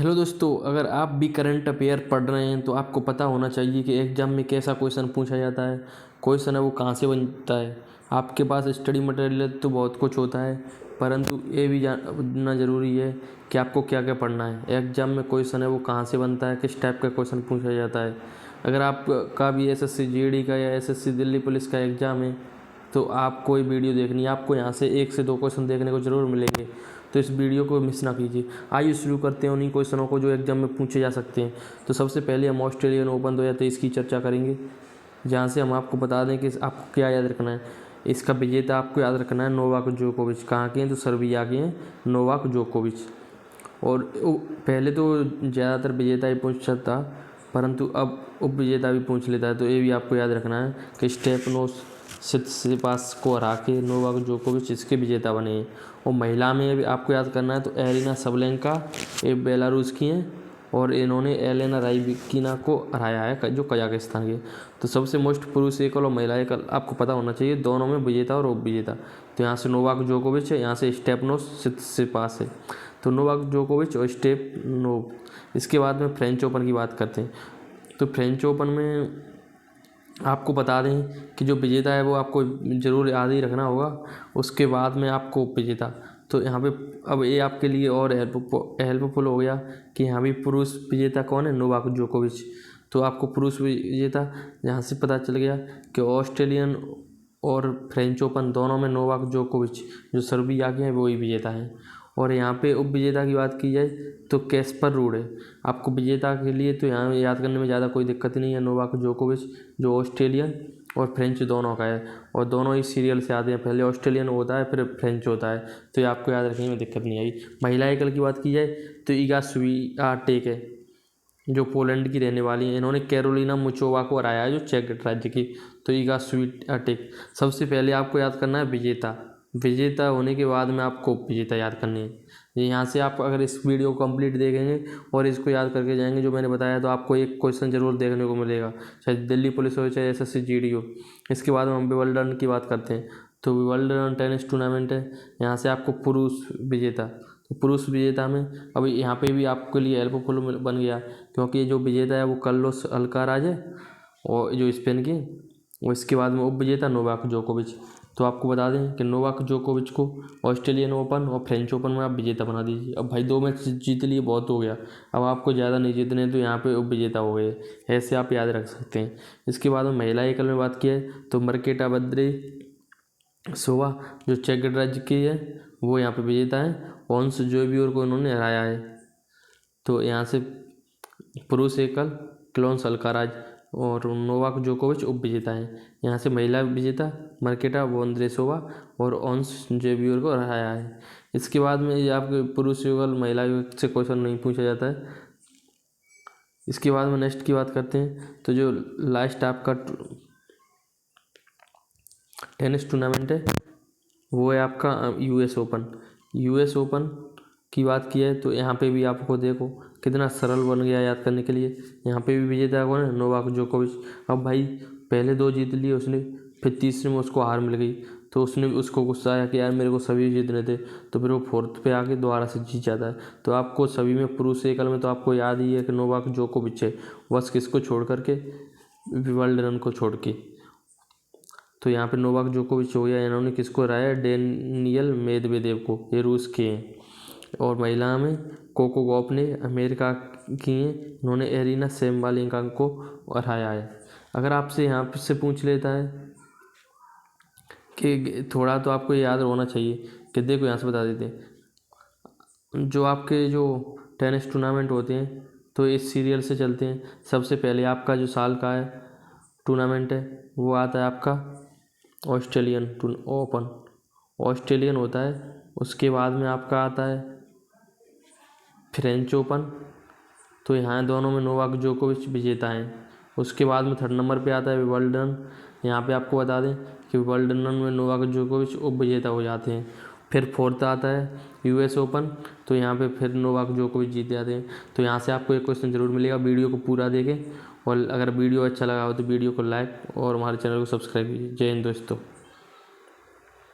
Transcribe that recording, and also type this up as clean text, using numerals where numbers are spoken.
Hello दोस्तों, अगर आप भी करंट अफेयर पढ़ रहे हैं तो आपको पता होना चाहिए कि एग्ज़ाम में कैसा क्वेश्चन पूछा जाता है, क्वेश्चन है वो कहाँ से बनता है। आपके पास स्टडी मटेरियल तो बहुत कुछ होता है, परंतु ये भी जानना ज़रूरी है कि आपको क्या क्या पढ़ना है। एग्ज़ाम में क्वेश्चन है वो कहाँ से बनता है, किस टाइप का क्वेश्चन पूछा जाता है। अगर आपका भी एसएससी जीडी का या एसएससी दिल्ली पुलिस का एग्ज़ाम है तो आपको ये वीडियो देखनी है। आपको यहाँ से 1 से 2 क्वेश्चन देखने को ज़रूर मिलेंगे, तो इस वीडियो को मिस ना कीजिए। आइए शुरू करते हैं उन्हीं क्वेश्चनों को जो एग्जाम में पूछे जा सकते हैं। तो सबसे पहले हम ऑस्ट्रेलियन ओपन 2023 की चर्चा करेंगे, जहाँ से हम आपको बता दें कि आपको क्या याद रखना है। इसका विजेता आपको याद रखना है नोवाक जोकोविच। कहाँ के हैं? तो सर्बिया के हैं नोवाक जोकोविच। और पहले तो ज़्यादातर विजेता ही पूछता था, परंतु अब उप विजेता भी पूछ लेता है। तो ये भी आपको याद रखना है कि स्टेफनोस सित्सिपास को हरा के नोवाक जोकोविच इसके विजेता बने हैं। और महिला में भी आपको याद करना है तो एरिना सबलेंका, ये बेलारूस की हैं, और इन्होंने एलेना राइबिकिना को हराया है जो कजाकिस्तान के। तो सबसे मोस्ट पुरुष एकल और महिला एकल आपको पता होना चाहिए, दोनों में विजेता और उप विजेता। तो यहाँ से नोवाक जोकोविच है, यहाँ से स्टेफनोस सित्सिपास है। तो नोवाक जोकोविच और स्टेफनोव। इसके बाद में फ्रेंच ओपन की बात करते हैं। तो फ्रेंच ओपन में आपको बता दें कि जो विजेता है वो आपको ज़रूर याद ही रखना होगा, उसके बाद में आपको उप विजेता। तो यहाँ पे अब ये आपके लिए और हेल्पफुल हो गया कि यहाँ भी पुरुष विजेता कौन है, नोवाक जोकोविच। तो आपको पुरुष विजेता यहाँ से पता चल गया कि ऑस्ट्रेलियन और फ्रेंच ओपन दोनों में नोवाक जोकोविच जो सर्बिया के हैं वो ही विजेता हैं। और यहाँ पे उप विजेता की बात की जाए तो कैस्पर रूड है आपको विजेता के लिए। तो यहाँ याद करने में ज़्यादा कोई दिक्कत नहीं है। नोवाक जोकोविच जो ऑस्ट्रेलियन और फ्रेंच दोनों का है, और दोनों ही सीरियल से आते हैं, पहले ऑस्ट्रेलियन होता है फिर फ्रेंच होता है। तो ये आपको याद रखने में दिक्कत नहीं आई। महिला एकल की बात की जाए तो इगा स्विआटेक है जो पोलैंड की रहने वाली हैं। इन्होंने कैरोलिना मुचोवा को हराया है जो चेक राज्य की। तो इगा स्विआटेक। सबसे पहले आपको याद करना है विजेता। विजेता होने के बाद में आपको विजेता याद करनी है। यहाँ से आप अगर इस वीडियो को कंप्लीट देखेंगे और इसको याद करके जाएंगे जो मैंने बताया, तो आपको एक क्वेश्चन जरूर देखने को मिलेगा, चाहे दिल्ली पुलिस हो चाहे एसएससी जीडी हो। इसके बाद हम विंबलडन की बात करते हैं। तो विंबलडन टेनिस टूर्नामेंट है, यहाँ से आपको पुरुष विजेता। तो पुरुष विजेता में अब यहाँ पे भी आपके लिए हेल्पफुल बन गया, क्योंकि जो विजेता है वो कार्लोस अल्काराज है और जो स्पेन की, और इसके बाद में उप विजेता नोवाक जोकोविच। तो आपको बता दें कि नोवाक जोकोविच को ऑस्ट्रेलियन ओपन और फ्रेंच ओपन में आप विजेता बना दीजिए। अब भाई 2 मैच जीत लिए, बहुत हो गया, अब आपको ज़्यादा नहीं जीतने, तो यहाँ पे उप विजेता हो गए। ऐसे आप याद रख सकते हैं। इसके बाद में महिला एकल में बात की है तो मर्केटा सोवा जो चेक राज्य की है वो यहाँ पे विजेता है। ओन्स जोबियोर को इन्होंने हराया है। तो यहाँ से पुरुष एकल क्लोन्स अल्काराज और नोवाक जोकोविच उप विजेता हैं। यहाँ से महिला विजेता मर्केटा वोंद्रेसोवा और ओन्स जोबियोर को हराया है। इसके बाद में ये आपके पुरुष युगल महिला युगल से क्वेश्चन नहीं पूछा जाता है। इसके बाद में नेक्स्ट की बात करते हैं। तो जो लास्ट आपका टेनिस टूर्नामेंट है वो है आपका यूएस ओपन। यूएस ओपन की बात की है तो यहाँ पे भी आपको देखो कितना सरल बन गया याद करने के लिए। यहाँ पे भी विजेता कौन है, नोवाक जोकोविच। अब भाई पहले 2 जीत लिए उसने, फिर तीसरे में उसको हार मिल गई, तो उसको गुस्सा आया कि यार मेरे को सभी जीतने थे। तो फिर वो 4th पे आके दोबारा से जीत जाता है। तो आपको सभी में पुरुष एकल में तो आपको याद ही है कि नोवाक जोकोविच है, बस किसको छोड़ करके, विंबलडन को छोड़ के। तो यहाँ पे नोवाक जोकोविच हो गया। इन्होंने किसको हराया, डेनियल मेदवेदेव को, ये रूस के हैं। और महिला में कोको गॉफ ने अमेरिका की हैं, इन्होंने एरिना सेबालेंका को हराया है। अगर आपसे यहाँ से पूछ लेता है कि थोड़ा, तो आपको याद होना चाहिए कि देखो यहाँ से बता देते हैं जो आपके जो टेनिस टूर्नामेंट होते हैं तो इस सीरियल से चलते हैं। सबसे पहले आपका जो साल का है टूर्नामेंट है वो आता है आपका ऑस्ट्रेलियन ओपन, ऑस्ट्रेलियन होता है। उसके बाद में आपका आता है फ्रेंच ओपन। तो यहाँ दोनों में नोवाक जोकोविच विजेता हैं। उसके बाद में 3rd नंबर पे आता है विंबलडन। यहाँ पे आपको बता दें कि विंबलडन में नोवाक जोकोविच उप विजेता हो जाते हैं। फिर 4th आता है यूएस ओपन। तो यहाँ पे फिर नोवाक जोकोविच जीत जाते हैं। तो यहाँ से आपको एक क्वेश्चन जरूर मिलेगा, वीडियो को पूरा देखें, और अगर वीडियो अच्छा लगा हो तो वीडियो को लाइक और हमारे चैनल को सब्सक्राइब कीजिए। जय हिंद दोस्तों।